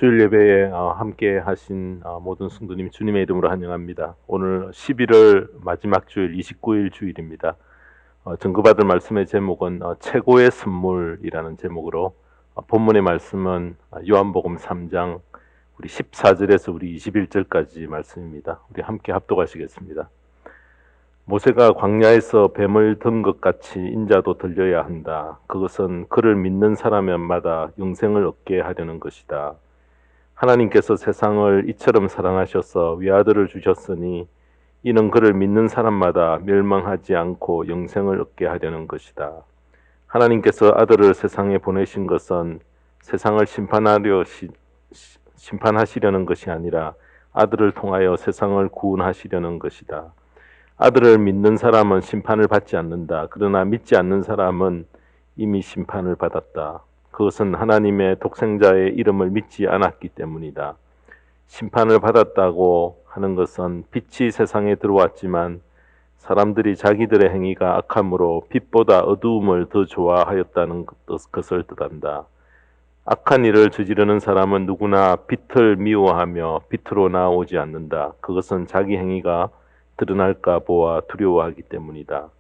주일 예배에 함께 하신 모든 성도님 주님의 이름으로 환영합니다. 오늘 11월 마지막 주일 29일 주일입니다. 증거받을 말씀의 제목은 최고의 선물이라는 제목으로 본문의 말씀은 요한복음 3장 우리 14절에서 우리 21절까지 말씀입니다. 우리 함께 합독하시겠습니다. 모세가 광야에서 뱀을 든 것 같이 인자도 들려야 한다. 그것은 그를 믿는 사람마다 영생을 얻게 하려는 것이다. 하나님께서 세상을 이처럼 사랑하셔서 외아들을 주셨으니 이는 그를 믿는 사람마다 멸망하지 않고 영생을 얻게 하려는 것이다. 하나님께서 아들을 세상에 보내신 것은 세상을 심판하시려는 것이 아니라 아들을 통하여 세상을 구원하시려는 것이다. 아들을 믿는 사람은 심판을 받지 않는다. 그러나 믿지 않는 사람은 이미 심판을 받았다. 그것은 하나님의 독생자의 이름을 믿지 않았기 때문이다. 심판을 받았다고 하는 것은 빛이 세상에 들어왔지만 사람들이 자기들의 행위가 악함으로 빛보다 어두움을 더 좋아하였다는 것을 뜻한다. 악한 일을 저지르는 사람은 누구나 빛을 미워하며 빛으로 나오지 않는다. 그것은 자기 행위가 드러날까 보아 두려워하기 때문이다.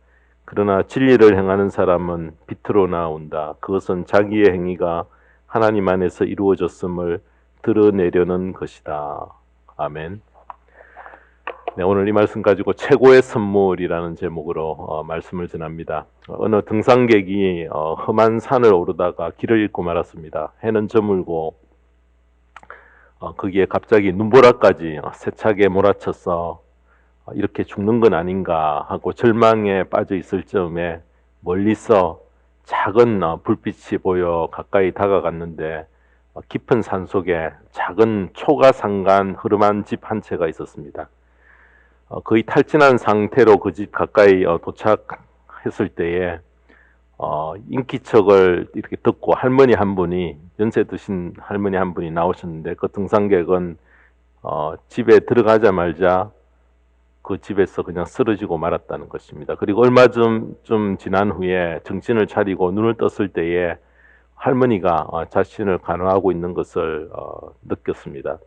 그러나 진리를 행하는 사람은 빛으로 나온다. 그것은 자기의 행위가 하나님 안에서 이루어졌음을 드러내려는 것이다. 아멘. 네, 오늘 이 말씀 가지고 최고의 선물이라는 제목으로 말씀을 전합니다. 어느 등산객이 험한 산을 오르다가 길을 잃고 말았습니다. 해는 저물고 거기에 갑자기 눈보라까지 세차게 몰아쳐서 이렇게 죽는 건 아닌가 하고 절망에 빠져 있을 즈음에 멀리서 작은 불빛이 보여 가까이 다가갔는데 깊은 산속에 작은 초가상간 흐름한 집 한 채가 있었습니다. 거의 탈진한 상태로 그 집 가까이 도착했을 때에 인기척을 이렇게 듣고 할머니 한 분이, 연세 드신 할머니 한 분이 나오셨는데 그 등산객은 집에 들어가자마자 그 집에서 그냥 쓰러지고 말았다는 것입니다. 그리고 얼마 좀 지난 후에 정신을 차리고 눈을 떴을 때에 할머니가 자신을 간호하고 있는 것을 느꼈습니다.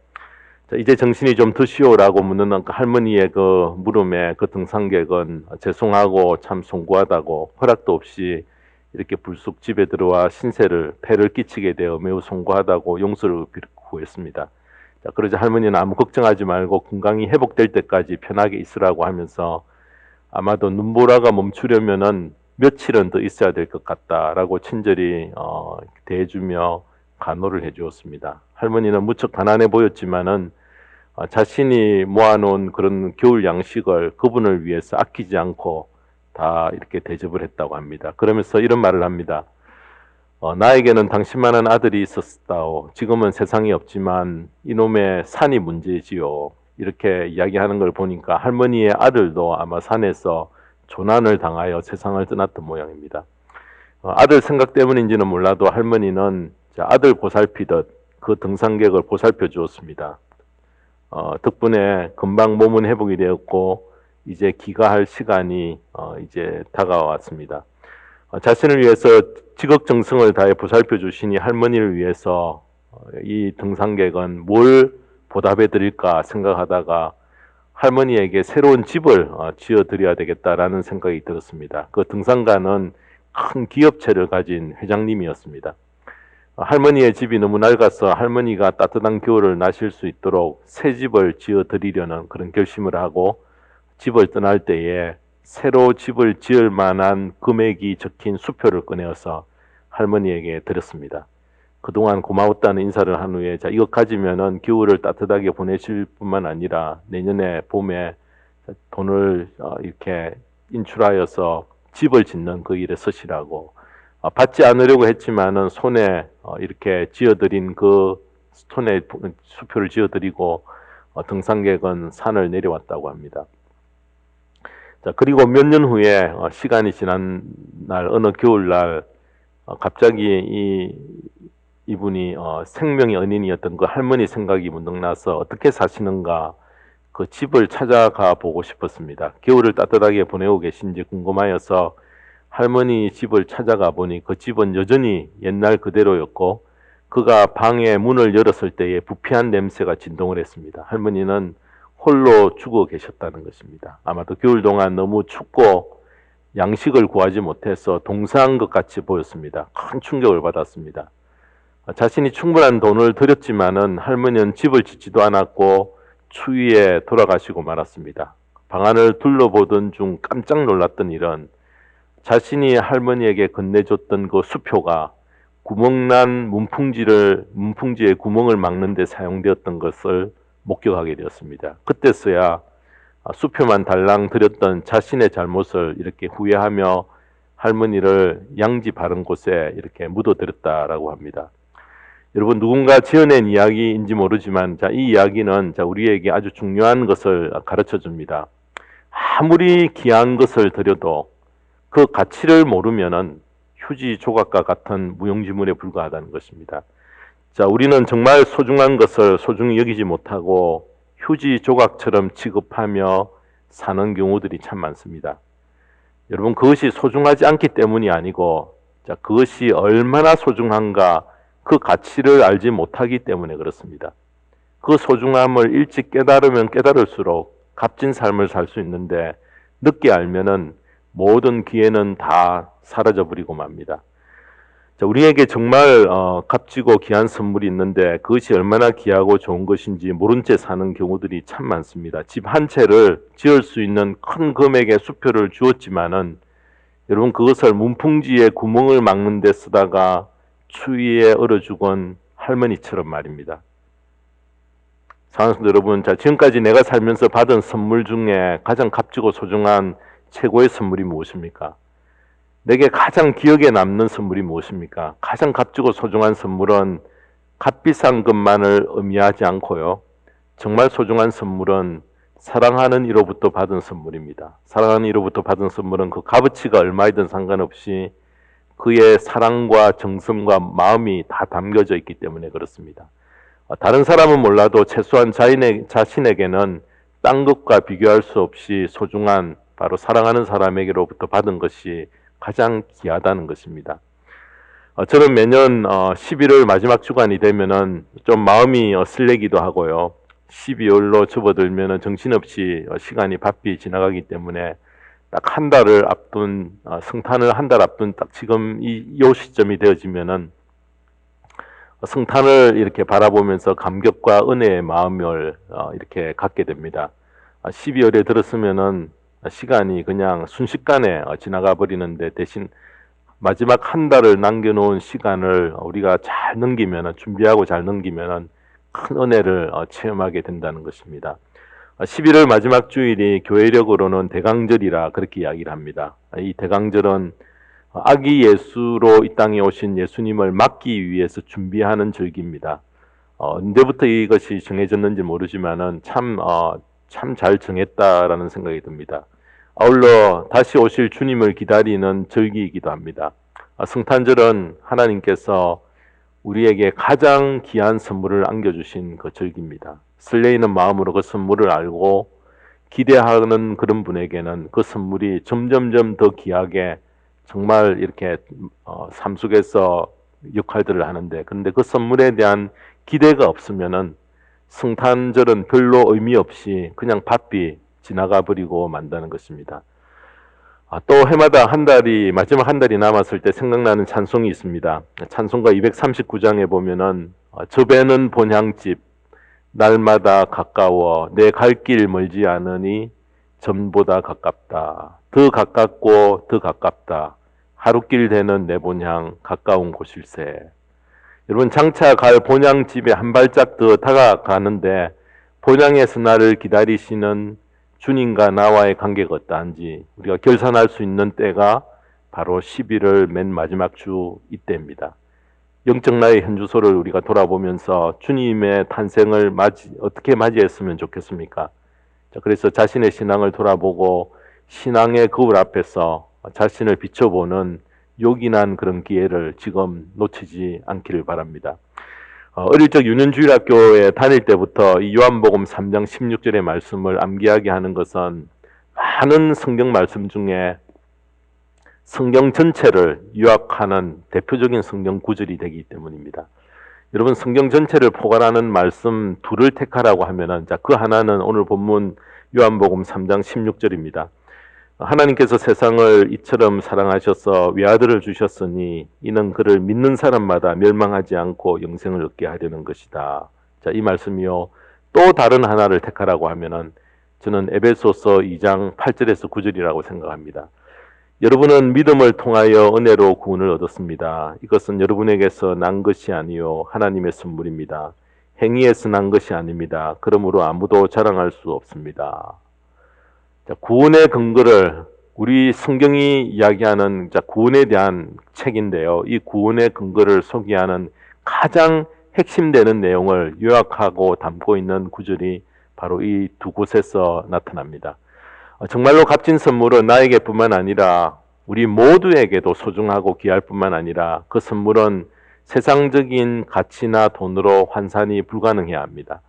자, 이제 정신이 좀 드시오라고 묻는 할머니의 그 물음에 그 등산객은 죄송하고 참 송구하다고 허락도 없이 이렇게 불쑥 집에 들어와 폐를 끼치게 되어 매우 송구하다고 용서를 구했습니다. 자, 그러자 할머니는 아무 걱정하지 말고 건강이 회복될 때까지 편하게 있으라고 하면서 아마도 눈보라가 멈추려면은 며칠은 더 있어야 될 것 같다라고 친절히 대해주며 간호를 해주었습니다. 할머니는 무척 가난해 보였지만은 자신이 모아놓은 그런 겨울 양식을 그분을 위해서 아끼지 않고 다 이렇게 대접을 했다고 합니다. 그러면서 이런 말을 합니다. 나에게는 당신만한 아들이 있었다오. 지금은 세상이 없지만 이놈의 산이 문제지요. 이렇게 이야기하는 걸 보니까 할머니의 아들도 아마 산에서 조난을 당하여 세상을 떠났던 모양입니다. 아들 생각 때문인지는 몰라도 할머니는 아들 보살피듯 그 등산객을 보살펴 주었습니다. 덕분에 금방 몸은 회복이 되었고 이제 귀가할 시간이 이제 다가왔습니다. 자신을 위해서 지극정성을 다해 보살펴 주시니 할머니를 위해서 이 등산객은 뭘 보답해 드릴까 생각하다가 할머니에게 새로운 집을 지어 드려야 되겠다라는 생각이 들었습니다. 그 등산가는 큰 기업체를 가진 회장님이었습니다. 할머니의 집이 너무 낡아서 할머니가 따뜻한 겨울을 나실 수 있도록 새 집을 지어 드리려는 그런 결심을 하고 집을 떠날 때에 새로 집을 지을 만한 금액이 적힌 수표를 꺼내어서 할머니에게 드렸습니다. 그동안 고마웠다는 인사를 한 후에 이거 가지면은 겨울을 따뜻하게 보내실 뿐만 아니라 내년에 봄에 돈을 이렇게 인출하여서 집을 짓는 그 일에 쓰시라고, 받지 않으려고 했지만은 손에 이렇게 지어드린 그 손에 수표를 지어드리고 등산객은 산을 내려왔다고 합니다. 자, 그리고 몇 년 후에 시간이 지난 날 어느 겨울날 갑자기 이분이 생명의 은인이었던 그 할머니 생각이 문득 나서 어떻게 사시는가 그 집을 찾아가 보고 싶었습니다. 겨울을 따뜻하게 보내고 계신지 궁금하여서 할머니 집을 찾아가 보니 그 집은 여전히 옛날 그대로였고 그가 방의 문을 열었을 때에 부패한 냄새가 진동을 했습니다. 할머니는 홀로 죽어 계셨다는 것입니다. 아마도 겨울 동안 너무 춥고 양식을 구하지 못해서 동사한 것 같이 보였습니다. 큰 충격을 받았습니다. 자신이 충분한 돈을 들였지만은 할머니는 집을 짓지도 않았고 추위에 돌아가시고 말았습니다. 방안을 둘러보던 중 깜짝 놀랐던 일은 자신이 할머니에게 건네줬던 그 수표가 구멍난 문풍지에 구멍을 막는 데 사용되었던 것을 목격하게 되었습니다. 그때서야 수표만 달랑 드렸던 자신의 잘못을 이렇게 후회하며 할머니를 양지 바른 곳에 이렇게 묻어드렸다라고 합니다. 여러분, 누군가 지어낸 이야기인지 모르지만 이 이야기는 우리에게 아주 중요한 것을 가르쳐 줍니다. 아무리 귀한 것을 드려도 그 가치를 모르면은 휴지 조각과 같은 무용지물에 불과하다는 것입니다. 우리는 정말 소중한 것을 소중히 여기지 못하고 휴지 조각처럼 취급하며 사는 경우들이 참 많습니다. 여러분, 그것이 소중하지 않기 때문이 아니고 그것이 얼마나 소중한가 그 가치를 알지 못하기 때문에 그렇습니다. 그 소중함을 일찍 깨달으면 깨달을수록 값진 삶을 살 수 있는데 늦게 알면은 모든 기회는 다 사라져버리고 맙니다. 우리에게 정말 값지고 귀한 선물이 있는데 그것이 얼마나 귀하고 좋은 것인지 모른 채 사는 경우들이 참 많습니다. 집 한 채를 지을 수 있는 큰 금액의 수표를 주었지만은 여러분, 그것을 문풍지에 구멍을 막는 데 쓰다가 추위에 얼어 죽은 할머니처럼 말입니다. 사랑하는 여러분, 지금까지 내가 살면서 받은 선물 중에 가장 값지고 소중한 최고의 선물이 무엇입니까? 내게 가장 기억에 남는 선물이 무엇입니까? 가장 값지고 소중한 선물은 값비싼 것만을 의미하지 않고요. 정말 소중한 선물은 사랑하는 이로부터 받은 선물입니다. 사랑하는 이로부터 받은 선물은 그 값어치가 얼마이든 상관없이 그의 사랑과 정성과 마음이 다 담겨져 있기 때문에 그렇습니다. 다른 사람은 몰라도 최소한 자신에게는 딴 것과 비교할 수 없이 소중한 바로 사랑하는 사람에게로부터 받은 것이 가장 귀하다는 것입니다. 저는 매년 11월 마지막 주간이 되면은 좀 마음이 설레기도 하고요. 12월로 접어들면은 정신없이 시간이 바삐 지나가기 때문에 딱 한 달을 앞둔 성탄을 한 달 앞둔 딱 지금 요 시점이 되어지면은 성탄을 이렇게 바라보면서 감격과 은혜의 마음을 이렇게 갖게 됩니다. 12월에 들었으면은 시간이 그냥 순식간에 지나가 버리는데 대신 마지막 한 달을 남겨놓은 시간을 우리가 잘 넘기면은, 준비하고 잘 넘기면은 큰 은혜를 체험하게 된다는 것입니다. 11월 마지막 주일이 교회력으로는 대강절이라 그렇게 이야기를 합니다. 이 대강절은 아기 예수로 이 땅에 오신 예수님을 맞기 위해서 준비하는 절기입니다. 언제부터 이것이 정해졌는지 모르지만은 참 잘 정했다라는 생각이 듭니다. 아울러 다시 오실 주님을 기다리는 절기이기도 합니다. 성탄절은 하나님께서 우리에게 가장 귀한 선물을 안겨주신 그 절기입니다. 설레이는 마음으로 그 선물을 알고 기대하는 그런 분에게는 그 선물이 점점점 더 귀하게 정말 이렇게 삶 속에서 역할들을 하는데, 그런데 그 선물에 대한 기대가 없으면은 성탄절은 별로 의미 없이 그냥 바삐 지나가 버리고 만다는 것입니다. 또 해마다 마지막 한 달이 남았을 때 생각나는 찬송이 있습니다. 찬송가 239장에 보면은 저 배는 본향집 날마다 가까워 내 갈 길 멀지 않으니 전보다 가깝다. 더 가깝고 더 가깝다. 하루길 되는 내 본향 가까운 곳일세. 여러분, 장차 갈 본향집에 한 발짝 더 다가가는데 본향에서 나를 기다리시는 주님과 나와의 관계가 어떠한지 우리가 결산할 수 있는 때가 바로 11월 맨 마지막 주 이때입니다. 영적 나의 현주소를 우리가 돌아보면서 주님의 탄생을 어떻게 맞이했으면 좋겠습니까? 그래서 자신의 신앙을 돌아보고 신앙의 거울 앞에서 자신을 비춰보는 요긴한 그런 기회를 지금 놓치지 않기를 바랍니다. 어릴 적 유년주일학교에 다닐 때부터 이 요한복음 3장 16절의 말씀을 암기하게 하는 것은 많은 성경 말씀 중에 성경 전체를 요약하는 대표적인 성경 구절이 되기 때문입니다. 여러분 성경 전체를 포괄하는 말씀 둘을 택하라고 하면은 자, 그 하나는 오늘 본문 요한복음 3장 16절입니다. 하나님께서 세상을 이처럼 사랑하셔서 외아들을 주셨으니 이는 그를 믿는 사람마다 멸망하지 않고 영생을 얻게 하려는 것이다. 자, 이 말씀이요. 또 다른 하나를 택하라고 하면은 저는 에베소서 2장 8절에서 9절이라고 생각합니다. 여러분은 믿음을 통하여 은혜로 구원을 얻었습니다. 이것은 여러분에게서 난 것이 아니요 하나님의 선물입니다. 행위에서 난 것이 아닙니다. 그러므로 아무도 자랑할 수 없습니다. 자, 구원의 근거를 우리 성경이 이야기하는 구원에 대한 책인데요. 이 구원의 근거를 소개하는 가장 핵심되는 내용을 요약하고 담고 있는 구절이 바로 이 두 곳에서 나타납니다. 정말로 값진 선물은 나에게뿐만 아니라 우리 모두에게도 소중하고 귀할 뿐만 아니라 그 선물은 세상적인 가치나 돈으로 환산이 불가능해야 합니다.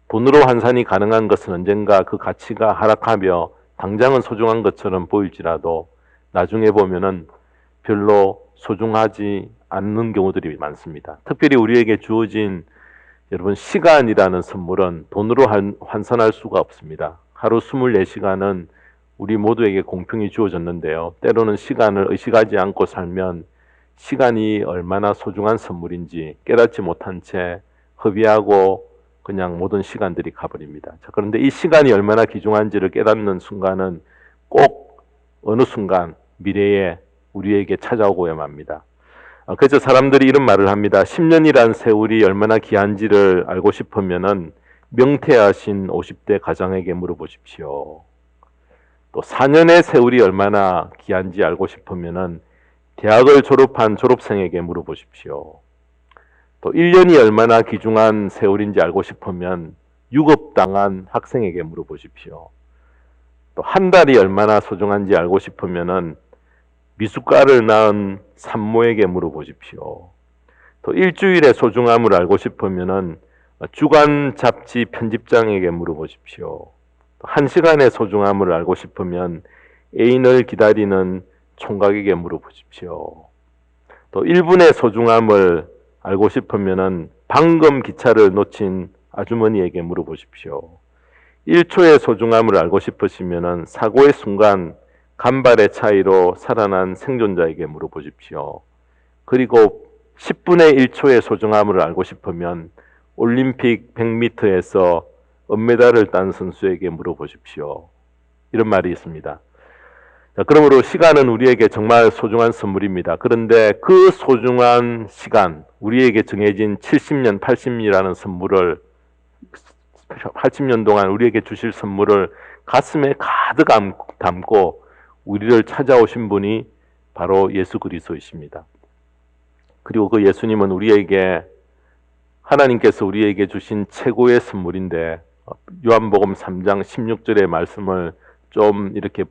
돈으로 환산이 가능한 것은 언젠가 그 가치가 하락하며 당장은 소중한 것처럼 보일지라도 나중에 보면은 별로 소중하지 않는 경우들이 많습니다. 특별히 우리에게 주어진 여러분 시간이라는 선물은 돈으로 환산할 수가 없습니다. 하루 24시간은 우리 모두에게 공평히 주어졌는데요. 때로는 시간을 의식하지 않고 살면 시간이 얼마나 소중한 선물인지 깨닫지 못한 채 허비하고 그냥 모든 시간들이 가버립니다. 자, 그런데 이 시간이 얼마나 귀중한지를 깨닫는 순간은 꼭 어느 순간 미래에 우리에게 찾아오고야 합니다. 그래서 사람들이 이런 말을 합니다. 10년이란 세월이 얼마나 귀한지를 알고 싶으면은 명퇴하신 50대 가장에게 물어보십시오. 또 4년의 세월이 얼마나 귀한지 알고 싶으면은 대학을 졸업한 졸업생에게 물어보십시오. 또 1년이 얼마나 귀중한 세월인지 알고 싶으면 유급당한 학생에게 물어보십시오. 또 한 달이 얼마나 소중한지 알고 싶으면은 미숫가를 낳은 산모에게 물어보십시오. 또 일주일의 소중함을 알고 싶으면은 주간 잡지 편집장에게 물어보십시오. 또 1시간의 소중함을 알고 싶으면 애인을 기다리는 총각에게 물어보십시오. 또 1분의 소중함을 알고 싶으면은 방금 기차를 놓친 아주머니에게 물어보십시오. 1초의 소중함을 알고 싶으시면은 사고의 순간 간발의 차이로 살아난 생존자에게 물어보십시오. 그리고 10분의 1초의 소중함을 알고 싶으면 올림픽 100m에서 은메달을 딴 선수에게 물어보십시오. 이런 말이 있습니다. 자, 그러므로 시간은 우리에게 정말 소중한 선물입니다. 그런데 그 소중한 시간, 우리에게 정해진 70년, 80년이라는 선물을 80년 동안 우리에게 주실 선물을 가슴에 가득 담고 우리를 찾아오신 분이 바로 예수 그리스도이십니다. 그리고 그 예수님은 우리에게 하나님께서 우리에게 주신 최고의 선물인데 요한복음 3장 16절의 말씀을 좀 이렇게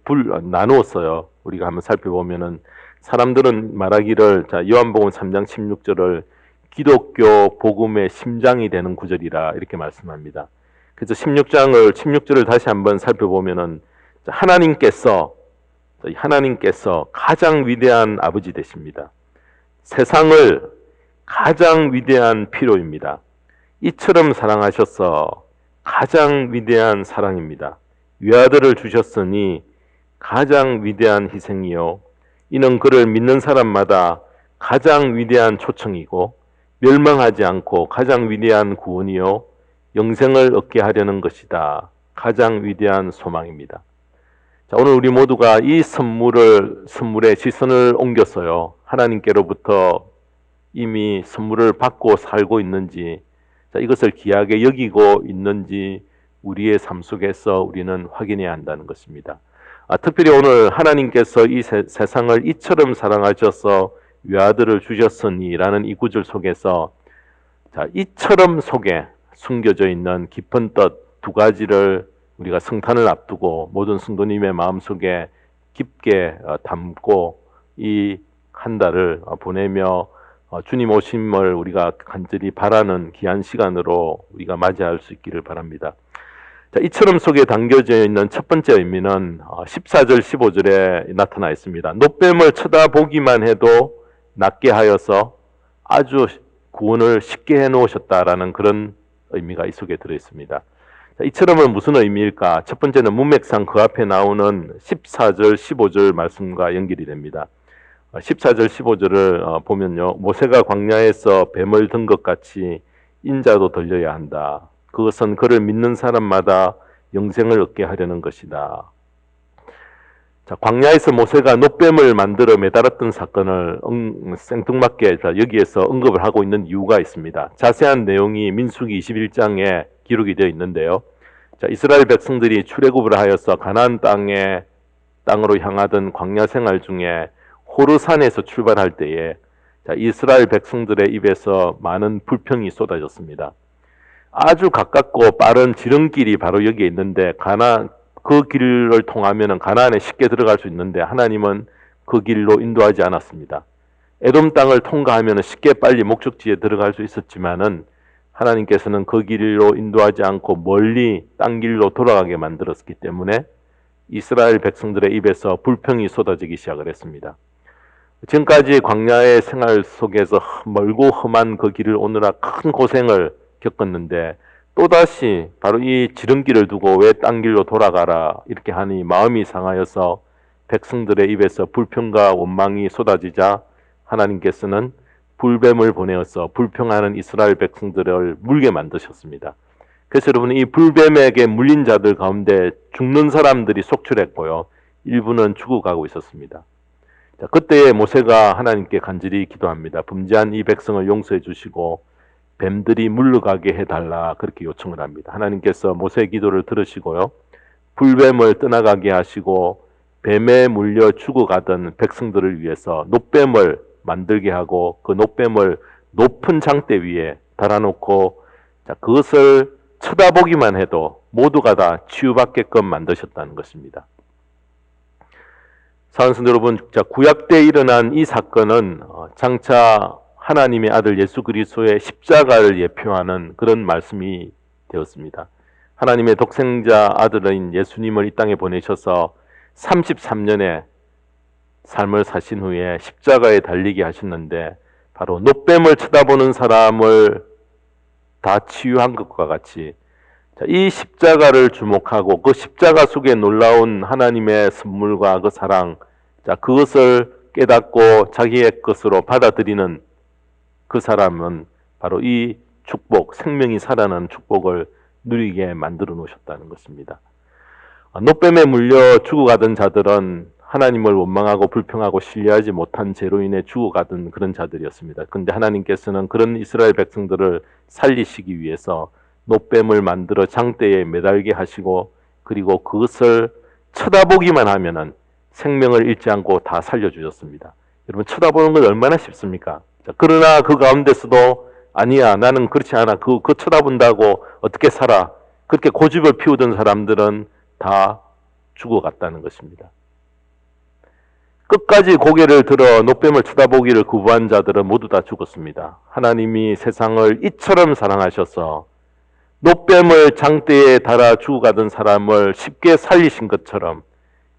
나누었어요. 우리가 한번 살펴보면은 사람들은 말하기를 요한복음 3장 16절을 기독교 복음의 심장이 되는 구절이라 이렇게 말씀합니다. 그래서 16절을 다시 한번 살펴보면은 하나님께서 가장 위대한 아버지 되십니다. 세상을 가장 위대한 필요입니다. 이처럼 사랑하셔서 가장 위대한 사랑입니다. 외아들을 주셨으니 가장 위대한 희생이요. 이는 그를 믿는 사람마다 가장 위대한 초청이고 멸망하지 않고 가장 위대한 구원이요. 영생을 얻게 하려는 것이다. 가장 위대한 소망입니다. 자, 오늘 우리 모두가 이 선물에 시선을 옮겼어요. 하나님께로부터 이미 선물을 받고 살고 있는지, 자, 이것을 귀하게 여기고 있는지 우리의 삶 속에서 우리는 확인해야 한다는 것입니다. 특별히 오늘 하나님께서 이 세상을 이처럼 사랑하셔서 외아들을 주셨으니라는 이 구절 속에서 자, 이처럼 속에 숨겨져 있는 깊은 뜻 두 가지를 우리가 성탄을 앞두고 모든 성도님의 마음속에 깊게 담고 이 한 달을 보내며 주님 오심을 우리가 간절히 바라는 귀한 시간으로 우리가 맞이할 수 있기를 바랍니다. 자, 이처럼 속에 담겨져 있는 첫 번째 의미는 14절 15절에 나타나 있습니다. 노뱀을 쳐다보기만 해도 낫게 하여서 아주 구원을 쉽게 해놓으셨다라는 그런 의미가 이 속에 들어있습니다. 자, 이처럼은 무슨 의미일까? 첫 번째는 문맥상 그 앞에 나오는 14절, 15절 말씀과 연결이 됩니다. 14절, 15절을 보면요. 모세가 광야에서 뱀을 든 것 같이 인자도 들려야 한다. 그것은 그를 믿는 사람마다 영생을 얻게 하려는 것이다. 자, 광야에서 모세가 놋뱀을 만들어 매달았던 사건을 생뚱맞게 여기에서 언급을 하고 있는 이유가 있습니다. 자세한 내용이 민수기 21장에 기록이 되어 있는데요. 자, 이스라엘 백성들이 출애굽을 하여서 가나안 땅으로 향하던 광야 생활 중에 호르산에서 출발할 때에 자, 이스라엘 백성들의 입에서 많은 불평이 쏟아졌습니다. 아주 가깝고 빠른 지름길이 바로 여기에 있는데 그 길을 통하면 가나안에 쉽게 들어갈 수 있는데 하나님은 그 길로 인도하지 않았습니다. 에돔 땅을 통과하면 쉽게 빨리 목적지에 들어갈 수 있었지만은 하나님께서는 그 길로 인도하지 않고 멀리 딴 길로 돌아가게 만들었기 때문에 이스라엘 백성들의 입에서 불평이 쏟아지기 시작을 했습니다. 지금까지 광야의 생활 속에서 멀고 험한 그 길을 오느라 큰 고생을 겪었는데 또다시 바로 이 지름길을 두고 왜 딴 길로 돌아가라 이렇게 하니 마음이 상하여서 백성들의 입에서 불평과 원망이 쏟아지자 하나님께서는 불뱀을 보내어서 불평하는 이스라엘 백성들을 물게 만드셨습니다. 그래서 여러분 이 불뱀에게 물린 자들 가운데 죽는 사람들이 속출했고요. 일부는 죽어가고 있었습니다. 자, 그때에 모세가 하나님께 간절히 기도합니다. 범죄한 이 백성을 용서해 주시고 뱀들이 물러가게 해달라 그렇게 요청을 합니다. 하나님께서 모세의 기도를 들으시고요. 불뱀을 떠나가게 하시고 뱀에 물려 죽어가던 백성들을 위해서 놋뱀을 만들게 하고 그 놋뱀을 높은 장대 위에 달아놓고 자, 그것을 쳐다보기만 해도 모두가 다 치유받게끔 만드셨다는 것입니다. 사랑하는 성도 여러분, 자, 구약 때 일어난 이 사건은 장차 하나님의 아들 예수 그리스도의 십자가를 예표하는 그런 말씀이 되었습니다. 하나님의 독생자 아들인 예수님을 이 땅에 보내셔서 33년의 삶을 사신 후에 십자가에 달리게 하셨는데 바로 놋뱀을 쳐다보는 사람을 다 치유한 것과 같이 이 십자가를 주목하고 그 십자가 속에 놀라운 하나님의 선물과 그 사랑 그것을 깨닫고 자기의 것으로 받아들이는 그 사람은 바로 이 축복, 생명이 살아나는 축복을 누리게 만들어 놓으셨다는 것입니다. 놋뱀에 물려 죽어가던 자들은 하나님을 원망하고 불평하고 신뢰하지 못한 죄로 인해 죽어가던 그런 자들이었습니다. 그런데 하나님께서는 그런 이스라엘 백성들을 살리시기 위해서 놋뱀을 만들어 장대에 매달게 하시고 그리고 그것을 쳐다보기만 하면은 생명을 잃지 않고 다 살려주셨습니다. 여러분 쳐다보는 건 얼마나 쉽습니까? 자, 그러나 그 가운데서도 아니야 나는 그렇지 않아 그거 쳐다본다고 어떻게 살아 그렇게 고집을 피우던 사람들은 다 죽어갔다는 것입니다. 끝까지 고개를 들어 놋뱀을 쳐다보기를 거부한 자들은 모두 다 죽었습니다. 하나님이 세상을 이처럼 사랑하셔서 놋뱀을 장대에 달아 죽어가던 사람을 쉽게 살리신 것처럼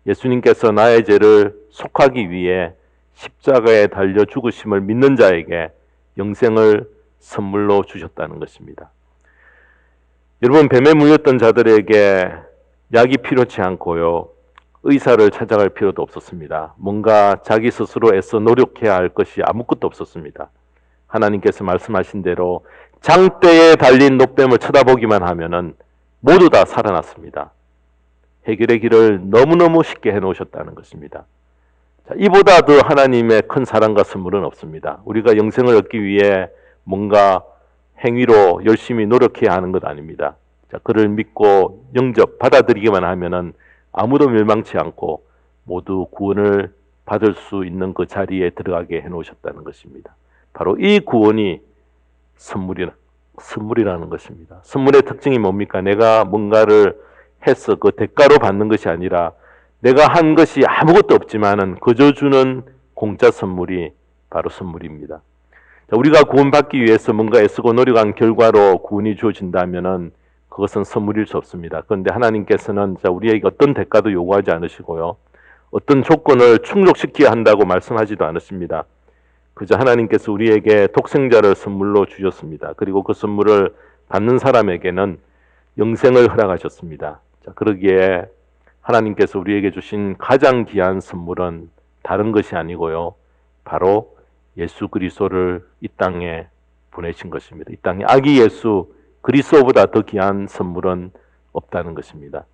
예수님께서 나의 죄를 속하기 위해 십자가에 달려 죽으심을 믿는 자에게 영생을 선물로 주셨다는 것입니다. 여러분 뱀에 물렸던 자들에게 약이 필요치 않고요. 의사를 찾아갈 필요도 없었습니다. 뭔가 자기 스스로 애써 노력해야 할 것이 아무것도 없었습니다. 하나님께서 말씀하신 대로 장대에 달린 놋뱀을 쳐다보기만 하면은 모두 다 살아났습니다. 해결의 길을 너무너무 쉽게 해놓으셨다는 것입니다. 자, 이보다 더 하나님의 큰 사랑과 선물은 없습니다. 우리가 영생을 얻기 위해 뭔가 행위로 열심히 노력해야 하는 것 아닙니다. 자, 그를 믿고 영접, 받아들이기만 하면은 아무도 멸망치 않고 모두 구원을 받을 수 있는 그 자리에 들어가게 해놓으셨다는 것입니다. 바로 이 구원이 선물이라는 것입니다. 선물의 특징이 뭡니까? 내가 뭔가를 해서 그 대가로 받는 것이 아니라 내가 한 것이 아무것도 없지만은 그저 주는 공짜 선물이 바로 선물입니다. 자, 우리가 구원받기 위해서 뭔가 애쓰고 노력한 결과로 구원이 주어진다면은 그것은 선물일 수 없습니다. 그런데 하나님께서는 우리에게 어떤 대가도 요구하지 않으시고요. 어떤 조건을 충족시켜야 한다고 말씀하지도 않으십니다. 그저 하나님께서 우리에게 독생자를 선물로 주셨습니다. 그리고 그 선물을 받는 사람에게는 영생을 허락하셨습니다. 자, 그러기에 하나님께서 우리에게 주신 가장 귀한 선물은 다른 것이 아니고요. 바로 예수 그리스도를 이 땅에 보내신 것입니다. 이 땅에 아기 예수 그리스도보다 더 귀한 선물은 없다는 것입니다.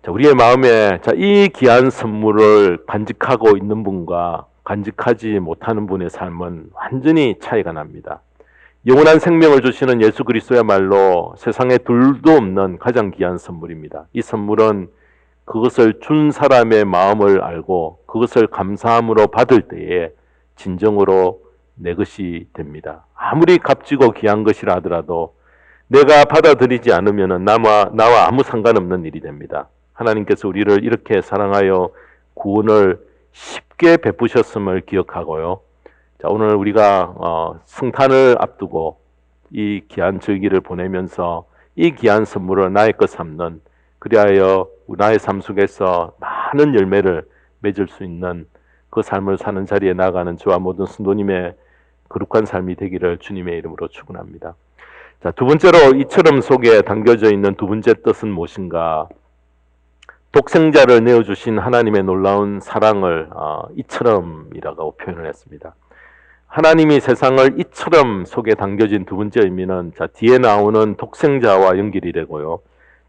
자, 우리의 마음에 이 귀한 선물을 간직하고 있는 분과 간직하지 못하는 분의 삶은 완전히 차이가 납니다. 영원한 생명을 주시는 예수 그리스도야말로 세상에 둘도 없는 가장 귀한 선물입니다. 이 선물은 그것을 준 사람의 마음을 알고 그것을 감사함으로 받을 때에 진정으로 내 것이 됩니다. 아무리 값지고 귀한 것이라 하더라도 내가 받아들이지 않으면 나와 아무 상관없는 일이 됩니다. 하나님께서 우리를 이렇게 사랑하여 구원을 쉽게 베푸셨음을 기억하고요. 자, 오늘 우리가 성탄을 앞두고 이 귀한 절기를 보내면서 이 귀한 선물을 나의 것 삼는, 그리하여 나의 삶 속에서 많은 열매를 맺을 수 있는 그 삶을 사는 자리에 나아가는 저와 모든 성도님의 거룩한 삶이 되기를 주님의 이름으로 축원합니다. 자, 두 번째로 이처럼 속에 담겨져 있는 두 번째 뜻은 무엇인가? 독생자를 내어주신 하나님의 놀라운 사랑을 이처럼이라고 표현을 했습니다. 하나님이 세상을 이처럼 속에 담겨진 두 번째 의미는 뒤에 나오는 독생자와 연결이 되고요.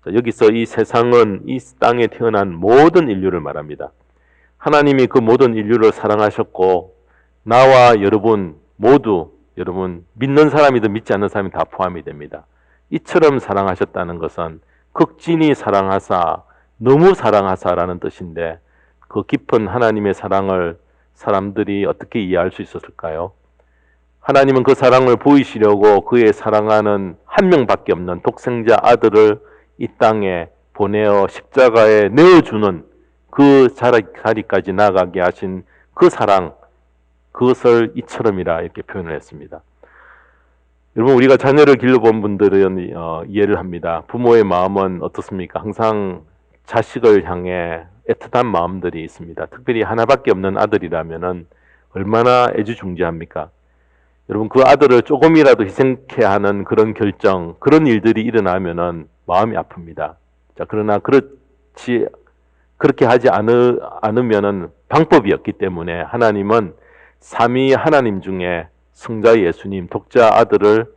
여기서 이 세상은 이 땅에 태어난 모든 인류를 말합니다. 하나님이 그 모든 인류를 사랑하셨고 나와 여러분 모두, 여러분 믿는 사람이든 믿지 않는 사람이 다 포함이 됩니다. 이처럼 사랑하셨다는 것은 극진히 사랑하사, 너무 사랑하사라는 뜻인데, 그 깊은 하나님의 사랑을 사람들이 어떻게 이해할 수 있었을까요? 하나님은 그 사랑을 보이시려고 그의 사랑하는 한 명밖에 없는 독생자 아들을 이 땅에 보내어 십자가에 내어주는 그 자리까지 나가게 하신 그 사랑, 그것을 이처럼이라 이렇게 표현을 했습니다. 여러분, 우리가 자녀를 길러본 분들은 이해를 합니다. 부모의 마음은 어떻습니까? 항상 자식을 향해 애틋한 마음들이 있습니다. 특별히 하나밖에 없는 아들이라면은 얼마나 애지중지합니까? 여러분, 그 아들을 조금이라도 희생케 하는 그런 결정, 그런 일들이 일어나면은 마음이 아픕니다. 자, 그러나 그렇게 하지 않으면은 방법이 없기 때문에 하나님은 삼위 하나님 중에 성자 예수님, 독자 아들을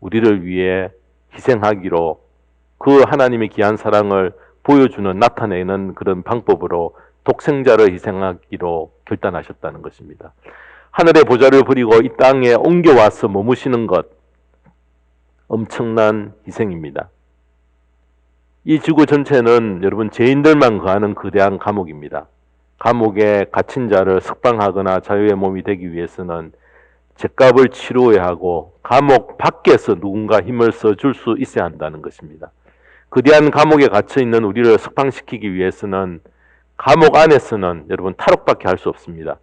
우리를 위해 희생하기로, 그 하나님의 귀한 사랑을 보여주는, 나타내는 그런 방법으로 독생자를 희생하기로 결단하셨다는 것입니다. 하늘의 보좌를 버리고 이 땅에 옮겨와서 머무시는 것, 엄청난 희생입니다. 이 지구 전체는 여러분 죄인들만 거하는 거대한 감옥입니다. 감옥에 갇힌 자를 석방하거나 자유의 몸이 되기 위해서는 죗값을 치루어야 하고 감옥 밖에서 누군가 힘을 써줄 수 있어야 한다는 것입니다. 거대한 감옥에 갇혀 있는 우리를 석방시키기 위해서는 감옥 안에서는 여러분 탈옥밖에 할 수 없습니다.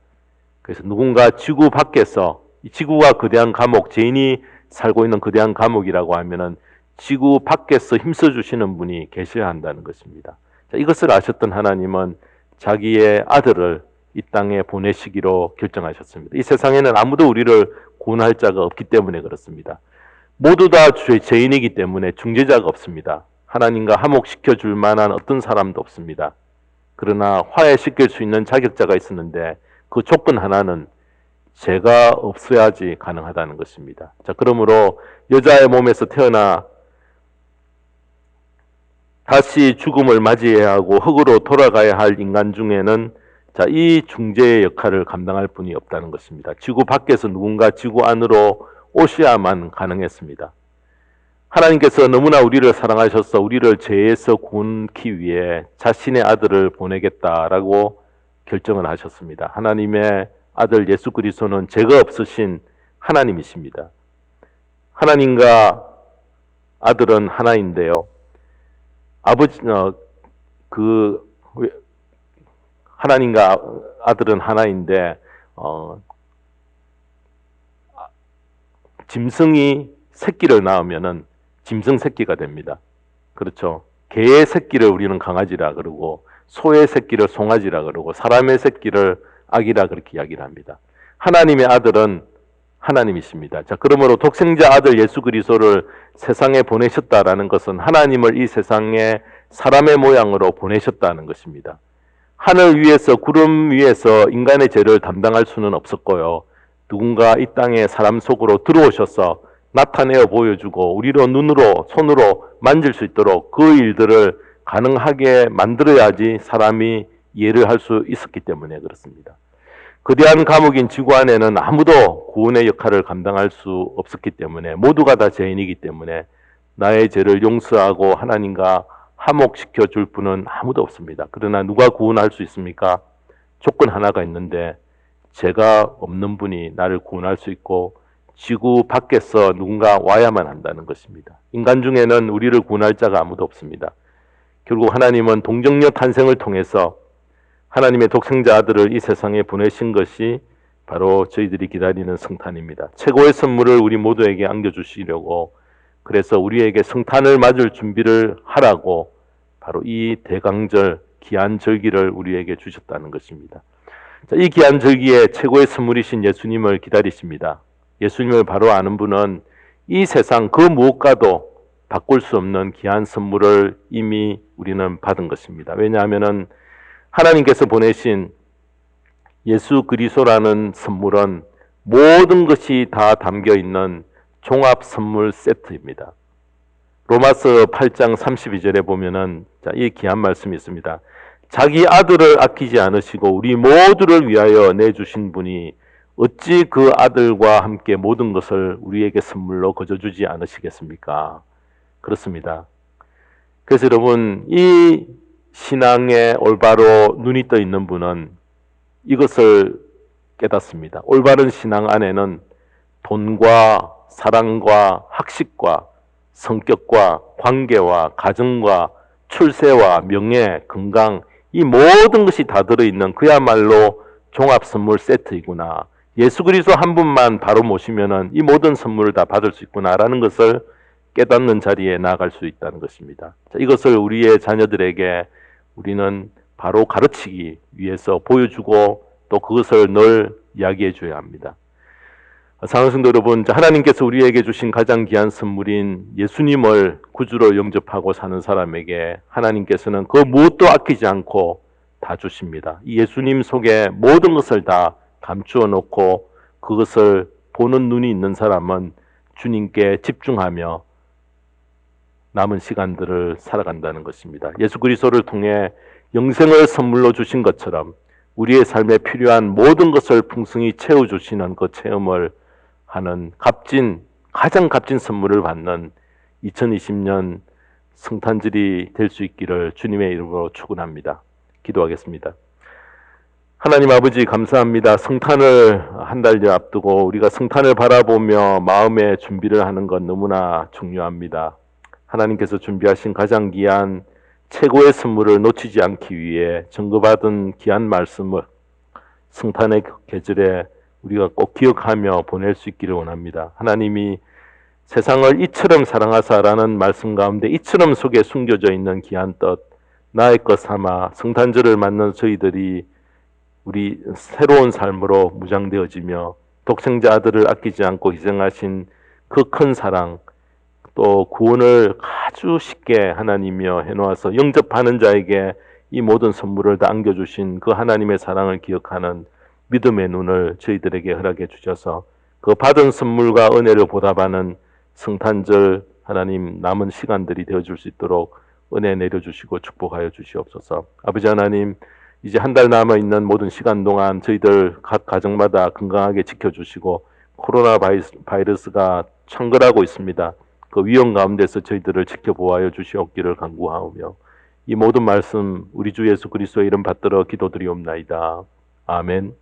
그래서 누군가 지구 밖에서, 이 지구가 거대한 감옥, 죄인이 살고 있는 거대한 감옥이라고 하면은 지구 밖에서 힘써 주시는 분이 계셔야 한다는 것입니다. 자, 이것을 아셨던 하나님은 자기의 아들을 이 땅에 보내시기로 결정하셨습니다. 이 세상에는 아무도 우리를 구원할 자가 없기 때문에 그렇습니다. 모두 다 죄인이기 때문에 중재자가 없습니다. 하나님과 화목시켜 줄 만한 어떤 사람도 없습니다. 그러나 화해시킬 수 있는 자격자가 있었는데 그 조건 하나는 죄가 없어야지 가능하다는 것입니다. 자, 그러므로 여자의 몸에서 태어나 다시 죽음을 맞이해야 하고 흙으로 돌아가야 할 인간 중에는 이 중재의 역할을 감당할 분이 없다는 것입니다. 지구 밖에서 누군가 지구 안으로 오셔야만 가능했습니다. 하나님께서 너무나 우리를 사랑하셔서 우리를 죄에서 구원하기 위해 자신의 아들을 보내겠다라고 결정을 하셨습니다. 하나님의 아들 예수 그리스도는 죄가 없으신 하나님이십니다. 하나님과 아들은 하나인데요. 하나님과 아들은 하나인데 짐승이 새끼를 낳으면은 짐승 새끼가 됩니다. 그렇죠? 개의 새끼를 우리는 강아지라 그러고 소의 새끼를 송아지라 그러고 사람의 새끼를 아기라 그렇게 이야기를 합니다. 하나님의 아들은 하나님이십니다. 자, 그러므로 독생자 아들 예수 그리스도를 세상에 보내셨다라는 것은 하나님을 이 세상에 사람의 모양으로 보내셨다는 것입니다. 하늘 위에서 구름 위에서 인간의 죄를 담당할 수는 없었고요. 누군가 이 땅에 사람 속으로 들어오셔서 나타내어 보여주고 우리로 눈으로 손으로 만질 수 있도록 그 일들을 가능하게 만들어야지 사람이 이해를 할 수 있었기 때문에 그렇습니다. 거대한 감옥인 지구 안에는 아무도 구원의 역할을 감당할 수 없었기 때문에 모두가 다 죄인이기 때문에 나의 죄를 용서하고 하나님과 화목시켜 줄 분은 아무도 없습니다. 그러나 누가 구원할 수 있습니까? 조건 하나가 있는데 죄가 없는 분이 나를 구원할 수 있고 지구 밖에서 누군가 와야만 한다는 것입니다. 인간 중에는 우리를 구원할 자가 아무도 없습니다. 결국 하나님은 동정녀 탄생을 통해서 하나님의 독생자 아들을 이 세상에 보내신 것이 바로 저희들이 기다리는 성탄입니다. 최고의 선물을 우리 모두에게 안겨주시려고 그래서 우리에게 성탄을 맞을 준비를 하라고 바로 이 대강절 귀한 절기를 우리에게 주셨다는 것입니다. 자, 이 귀한 절기에 최고의 선물이신 예수님을 기다리십니다. 예수님을 바로 아는 분은 이 세상 그 무엇과도 바꿀 수 없는 귀한 선물을 이미 우리는 받은 것입니다. 왜냐하면 하나님께서 보내신 예수 그리스도라는 선물은 모든 것이 다 담겨 있는 종합 선물 세트입니다. 로마서 8장 32절에 보면은 이 귀한 말씀이 있습니다. 자기 아들을 아끼지 않으시고 우리 모두를 위하여 내주신 분이 어찌 그 아들과 함께 모든 것을 우리에게 선물로 거저 주지 않으시겠습니까? 그렇습니다. 그래서 여러분, 이 신앙에 올바로 눈이 떠 있는 분은 이것을 깨닫습니다. 올바른 신앙 안에는 돈과 사랑과 학식과 성격과 관계와 가정과 출세와 명예, 건강 이 모든 것이 다 들어있는 그야말로 종합선물 세트이구나. 예수 그리스도 한 분만 바로 모시면은 이 모든 선물을 다 받을 수 있구나라는 것을 깨닫는 자리에 나아갈 수 있다는 것입니다. 자, 이것을 우리의 자녀들에게 우리는 바로 가르치기 위해서 보여주고 또 그것을 늘 이야기해 줘야 합니다. 사랑하는 성도 여러분, 하나님께서 우리에게 주신 가장 귀한 선물인 예수님을 구주로 영접하고 사는 사람에게 하나님께서는 그 무엇도 아끼지 않고 다 주십니다. 이 예수님 속에 모든 것을 다 감추어 놓고 그것을 보는 눈이 있는 사람은 주님께 집중하며 남은 시간들을 살아간다는 것입니다. 예수 그리스도를 통해 영생을 선물로 주신 것처럼 우리의 삶에 필요한 모든 것을 풍성히 채워주시는 그 체험을 하는 가장 값진 선물을 받는 2020년 성탄절이 될 수 있기를 주님의 이름으로 축원합니다. 기도하겠습니다. 하나님 아버지 감사합니다. 성탄을 한 달여 앞두고 우리가 성탄을 바라보며 마음의 준비를 하는 건 너무나 중요합니다. 하나님께서 준비하신 가장 귀한 최고의 선물을 놓치지 않기 위해 증거받은 귀한 말씀을 성탄의 계절에 우리가 꼭 기억하며 보낼 수 있기를 원합니다. 하나님이 세상을 이처럼 사랑하사라는 말씀 가운데 이처럼 속에 숨겨져 있는 귀한 뜻 나의 것 삼아 성탄절을 맞는 저희들이 우리 새로운 삶으로 무장되어지며 독생자 아들을 아끼지 않고 희생하신 그 큰 사랑 또 구원을 아주 쉽게 하나님이여 해놓아서 영접하는 자에게 이 모든 선물을 다 안겨주신 그 하나님의 사랑을 기억하는 믿음의 눈을 저희들에게 허락해 주셔서 그 받은 선물과 은혜를 보답하는 성탄절 하나님 남은 시간들이 되어줄 수 있도록 은혜 내려주시고 축복하여 주시옵소서. 아버지 하나님 이제 한 달 남아있는 모든 시간 동안 저희들 각 가정마다 건강하게 지켜주시고 코로나 바이러스가 창궐하고 있습니다. 그 위험 가운데서 저희들을 지켜보아여 주시옵기를 간구하오며 이 모든 말씀 우리 주 예수 그리스도의 이름 받들어 기도드리옵나이다. 아멘.